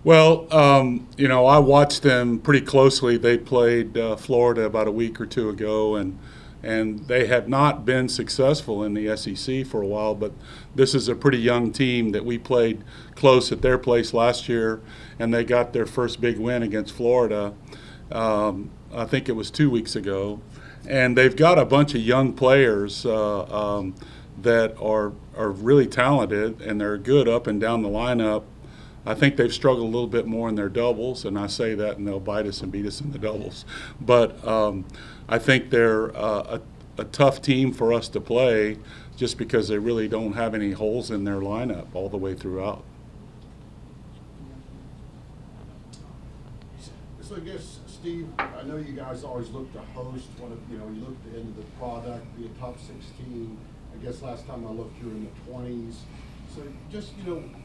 Well, I watched them pretty closely. They played Florida about a week or two ago, and they have not been successful in the SEC for a while. But this is a pretty young team that we played close at their place last year, and they got their first big win against Florida. I think it was 2 weeks ago, and they've got a bunch of young players that are really talented, and they're good up and down the lineup. I think they've struggled a little bit more in their doubles, and I say that, and they'll bite us and beat us in the doubles. But I think they're a tough team for us to play just because they really don't have any holes in their lineup all the way throughout. So I guess, Steve, I know you guys always look to host you look into the product, be a top 16. I guess last time I looked, you were in the 20s. So just,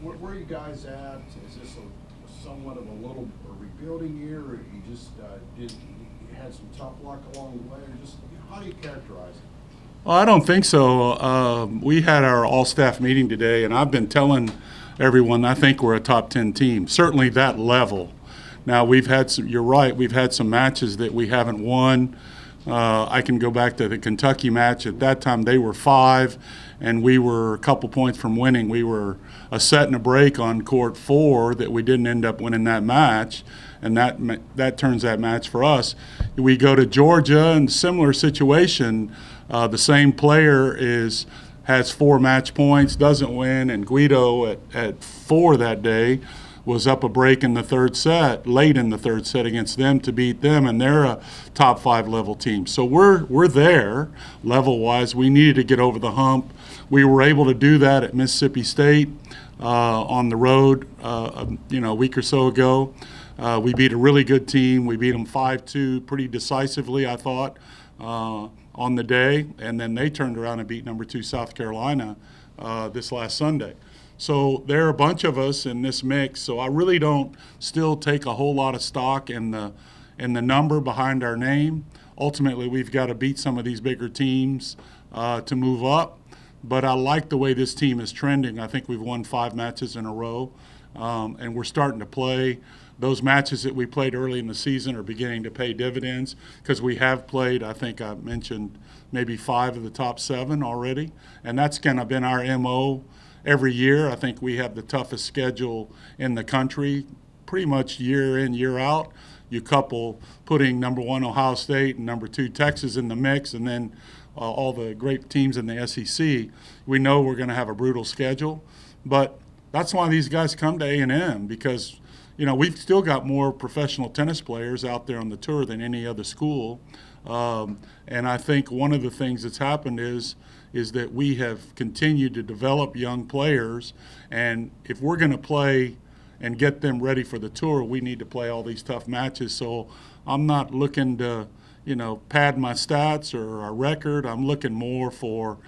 where are you guys at? Is this a somewhat of a little rebuilding year, or you just you had some tough luck along the way, or just how do you characterize it? Well, I don't think so. We had our all-staff meeting today, and I've been telling everyone I think we're a top 10 team, certainly that level. Now, you're right, we've had some matches that we haven't won. I can go back to the Kentucky match. At that time, they were 5, and we were a couple points from winning. We were a set and a break on court 4 that we didn't end up winning that match, and that turns that match for us. We go to Georgia, and similar situation. The same player has 4 match points, doesn't win, and Guido at 4 that day was up a break in the third set, late in the third set against them to beat them, and they're a top 5 level team. So we're there level-wise. We needed to get over the hump. We were able to do that at Mississippi State on the road, a week or so ago. We beat a really good team. We beat them 5-2 pretty decisively, I thought, on the day, and then they turned around and beat number 2 South Carolina this last Sunday. So there are a bunch of us in this mix. So I really don't still take a whole lot of stock in the number behind our name. Ultimately, we've got to beat some of these bigger teams to move up. But I like the way this team is trending. I think we've won 5 matches in a row, and we're starting to play. Those matches that we played early in the season are beginning to pay dividends because we have played, I think I mentioned, maybe 5 of the top 7 already. And that's kind of been our MO every year. I think we have the toughest schedule in the country pretty much year in, year out. You couple putting number 1 Ohio State and number 2 Texas in the mix, and then all the great teams in the SEC. We know we're going to have a brutal schedule. But that's why these guys come to A&M because we've still got more professional tennis players out there on the tour than any other school. And I think one of the things that's happened is that we have continued to develop young players. And if we're going to play and get them ready for the tour, we need to play all these tough matches. So I'm not looking to, pad my stats or our record. I'm looking more for,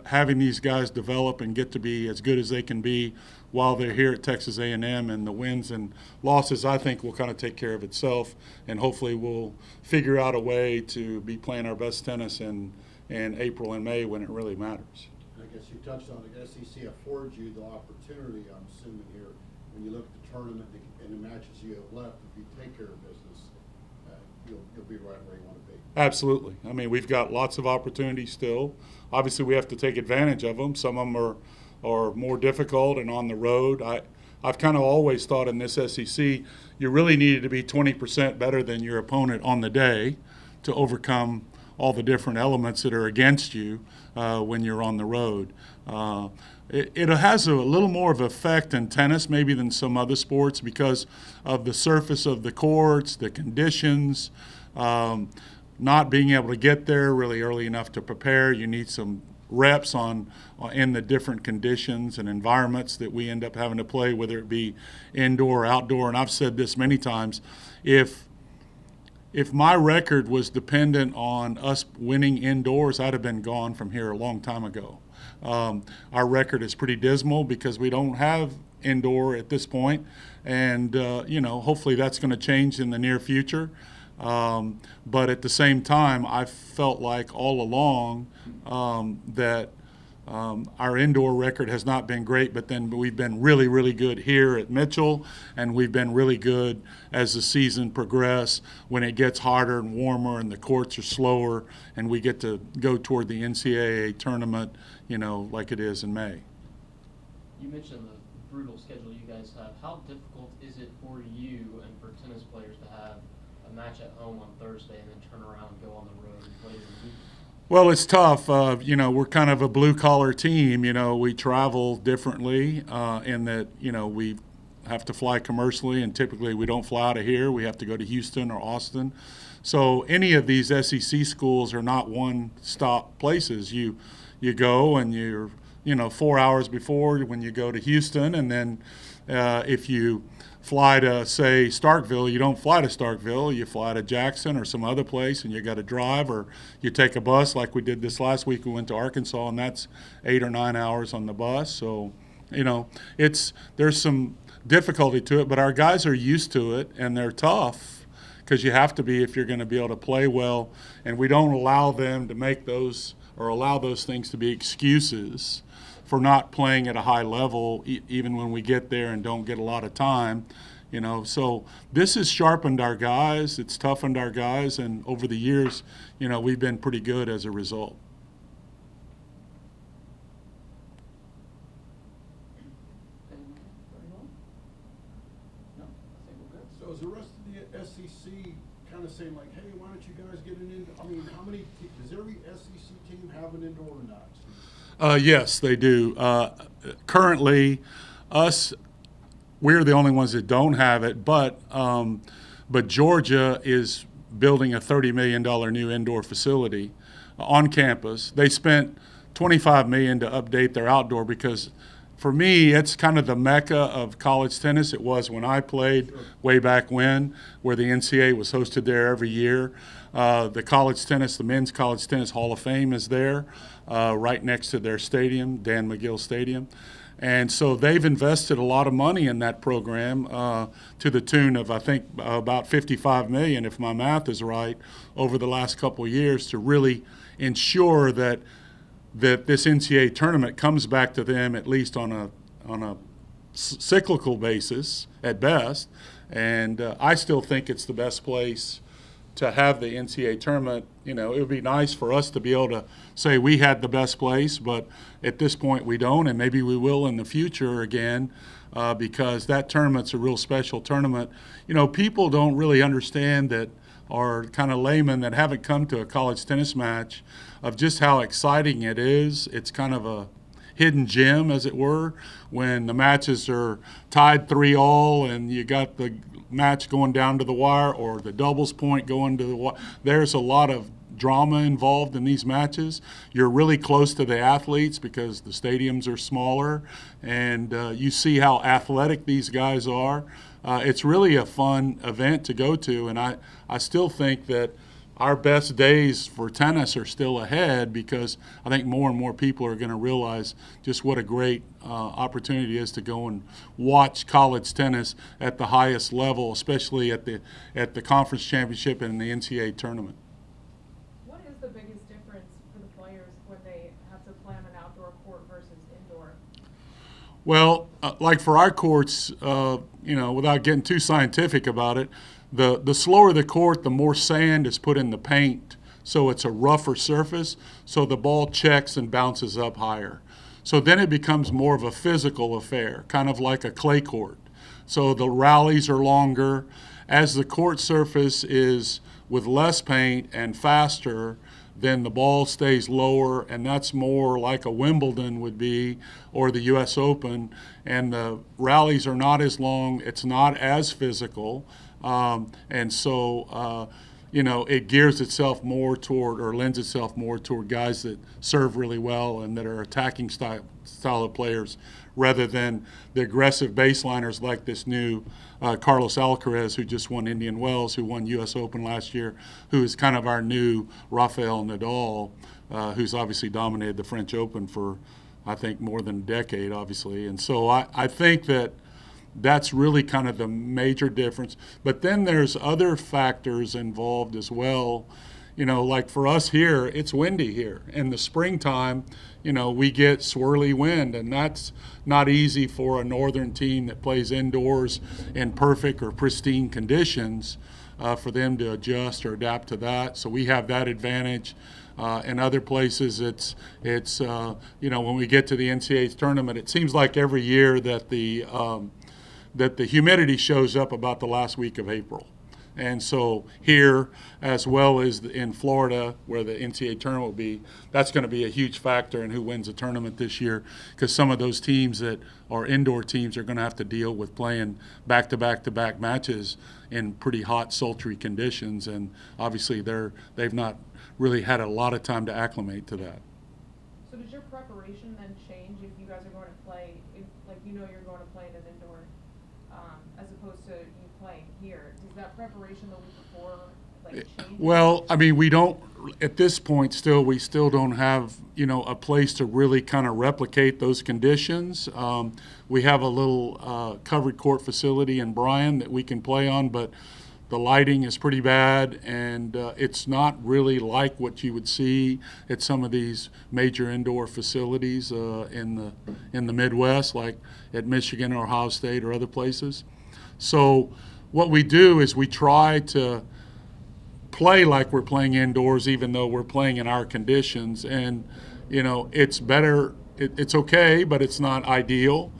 having these guys develop and get to be as good as they can be while they're here at Texas A&M, and the wins and losses, I think, will kind of take care of itself, and hopefully we'll figure out a way to be playing our best tennis in April and May when it really matters. I guess you touched on the SEC affords you the opportunity, I'm assuming here, when you look at the tournament and the matches you have left, if you take care of business, you'll be right where you want to be. Absolutely. I mean, we've got lots of opportunities still. Obviously, we have to take advantage of them. Some of them are more difficult and on the road. I've kind of always thought in this SEC, you really needed to be 20% better than your opponent on the day to overcome all the different elements that are against you when you're on the road. It has a little more of an effect in tennis maybe than some other sports because of the surface of the courts, the conditions, not being able to get there really early enough to prepare. You need some reps in the different conditions and environments that we end up having to play, whether it be indoor or outdoor. And I've said this many times, if my record was dependent on us winning indoors, I'd have been gone from here a long time ago. Our record is pretty dismal because we don't have indoor at this point, and hopefully that's going to change in the near future. But at the same time, I felt like all along that Our indoor record has not been great, but then we've been really, really good here at Mitchell, and we've been really good as the season progressed when it gets hotter and warmer and the courts are slower, and we get to go toward the NCAA tournament, like it is in May. You mentioned the brutal schedule you guys have. How difficult is it for you and for tennis players to have a match at home on Thursday and then turn around and go on the road and play in the week? Well, it's tough. We're kind of a blue-collar team. We travel differently in that, we have to fly commercially, and typically we don't fly out of here. We have to go to Houston or Austin. So any of these SEC schools are not one-stop places. You go and you're, 4 hours before when you go to Houston, and then if you fly to, say, Starkville, you don't fly to Starkville. You fly to Jackson or some other place, and you got to drive, or you take a bus like we did this last week. We went to Arkansas, and that's 8 or 9 hours on the bus. So, there's some difficulty to it, but our guys are used to it, and they're tough because you have to be if you're going to be able to play well, and we don't allow them to make those or allow those things to be excuses for not playing at a high level, even when we get there and don't get a lot of time. So this has sharpened our guys, it's toughened our guys, and over the years, we've been pretty good as a result. So is the rest of the SEC kind of saying like, hey, why don't you guys get an indoor? I mean, does every SEC team have an indoor or not? Yes, they do. Currently, we're the only ones that don't have it, but Georgia is building a $30 million new indoor facility on campus. They spent $25 million to update their outdoor because, for me, it's kind of the mecca of college tennis. It was when I played way back when, where the NCAA was hosted there every year. The Men's College Tennis Hall of Fame is there, right next to their stadium, Dan McGill Stadium. And so they've invested a lot of money in that program to the tune of, I think, about $55 million, if my math is right, over the last couple of years to really ensure that this NCAA tournament comes back to them at least on a cyclical basis at best. And I still think it's the best place to have the NCAA tournament. It would be nice for us to be able to say we had the best place, but at this point we don't, and maybe we will in the future again, because that tournament's a real special tournament. People don't really understand that, or kind of laymen that haven't come to a college tennis match, of just how exciting it is. It's kind of a hidden gem, as it were, when the matches are tied 3-all and you got the match going down to the wire or the doubles point going to the wire. There's a lot of drama involved in these matches. You're really close to the athletes because the stadiums are smaller, and you see how athletic these guys are. It's really a fun event to go to, and I still think that our best days for tennis are still ahead, because I think more and more people are going to realize just what a great opportunity it is to go and watch college tennis at the highest level, especially at the conference championship and the NCAA tournament. What is the biggest difference for the players when they have to play on an outdoor court versus indoor? Well, like for our courts, without getting too scientific about it, the slower the court, the more sand is put in the paint, so it's a rougher surface, so the ball checks and bounces up higher. So then it becomes more of a physical affair, kind of like a clay court. So the rallies are longer. As the court surface is with less paint and faster, then the ball stays lower, and that's more like a Wimbledon would be, or the U.S. Open, and the rallies are not as long, it's not as physical, and so it gears itself more toward, or lends itself more toward, guys that serve really well and that are attacking style of players, rather than the aggressive baseliners like this new Carlos Alcaraz, who just won Indian Wells, who won U.S. Open last year, who is kind of our new Rafael Nadal, who's obviously dominated the French Open for, I think, more than a decade, obviously. And so I think that's really kind of the major difference. But then there's other factors involved as well. like for us here, it's windy here. In the springtime, we get swirly wind, and that's not easy for a northern team that plays indoors in perfect or pristine conditions for them to adjust or adapt to that. So we have that advantage. In other places, it's when we get to the NCAA tournament, it seems like every year that the humidity shows up about the last week of April. And so here, as well as in Florida, where the NCAA tournament will be, that's going to be a huge factor in who wins the tournament this year, because some of those teams that are indoor teams are going to have to deal with playing back-to-back-to-back matches in pretty hot, sultry conditions, and obviously they've not really had a lot of time to acclimate to that. So does your preparation then change if you guys are going to play, you're going to play in an indoor, as opposed to you playing here? Does that preparation the week before change? Well, I mean, we don't at this point. We still don't have a place to really kind of replicate those conditions. We have a little covered court facility in Bryan that we can play on, but the lighting is pretty bad, and it's not really like what you would see at some of these major indoor facilities in the Midwest, like at Michigan or Ohio State or other places. So what we do is we try to play like we're playing indoors, even though we're playing in our conditions. And it's better. It's okay, but it's not ideal.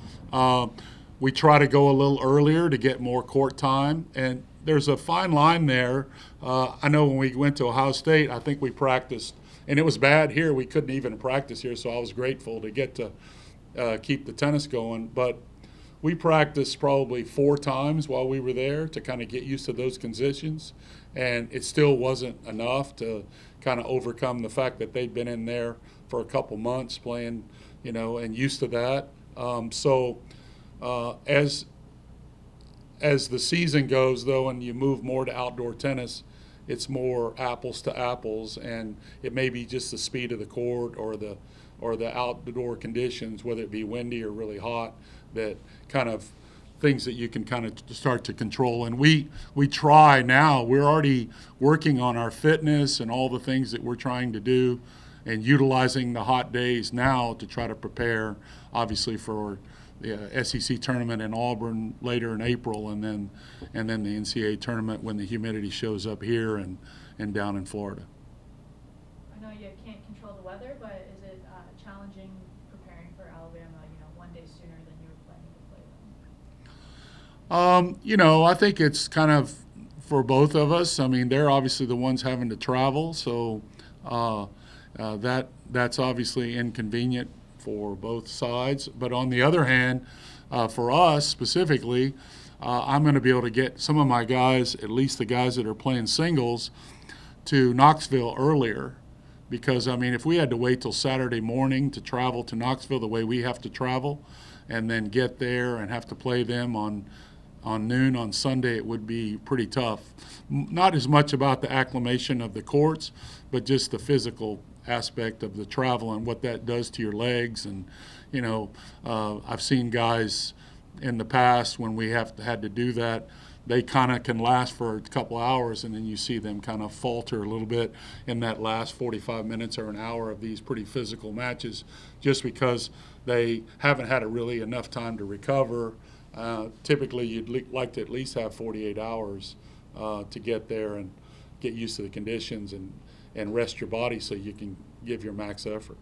We try to go a little earlier to get more court time, and there's a fine line there. I know when we went to Ohio State, I think we practiced, and it was bad here. We couldn't even practice here, so I was grateful to get to keep the tennis going. But we practiced probably 4 times while we were there to kind of get used to those conditions, and it still wasn't enough to kind of overcome the fact that they'd been in there for a couple months playing, and used to that. As the season goes, though, and you move more to outdoor tennis, it's more apples to apples, and it may be just the speed of the court or the outdoor conditions, whether it be windy or really hot, that kind of things that you can kind of start to control. And we try now. We're already working on our fitness and all the things that we're trying to do, and utilizing the hot days now to try to prepare, obviously, for the SEC tournament in Auburn later in April, and then the NCAA tournament when the humidity shows up here and down in Florida. I know you can't control the weather, but is it challenging preparing for Alabama, one day sooner than you were planning to play them? I think it's kind of for both of us. I mean, they're obviously the ones having to travel, so that's obviously inconvenient for both sides. But on the other hand, for us specifically, I'm going to be able to get some of my guys, at least the guys that are playing singles, to Knoxville earlier. Because, I mean, if we had to wait till Saturday morning to travel to Knoxville the way we have to travel, and then get there and have to play them on noon on Sunday, it would be pretty tough. Not as much about the acclimation of the courts, but just the physical aspect of the travel and what that does to your legs. And I've seen guys in the past when we had to do that, they kind of can last for a couple hours, and then you see them kind of falter a little bit in that last 45 minutes or an hour of these pretty physical matches, just because they haven't had really enough time to recover. Typically you'd like to at least have 48 hours to get there and get used to the conditions and rest your body so you can give your max effort.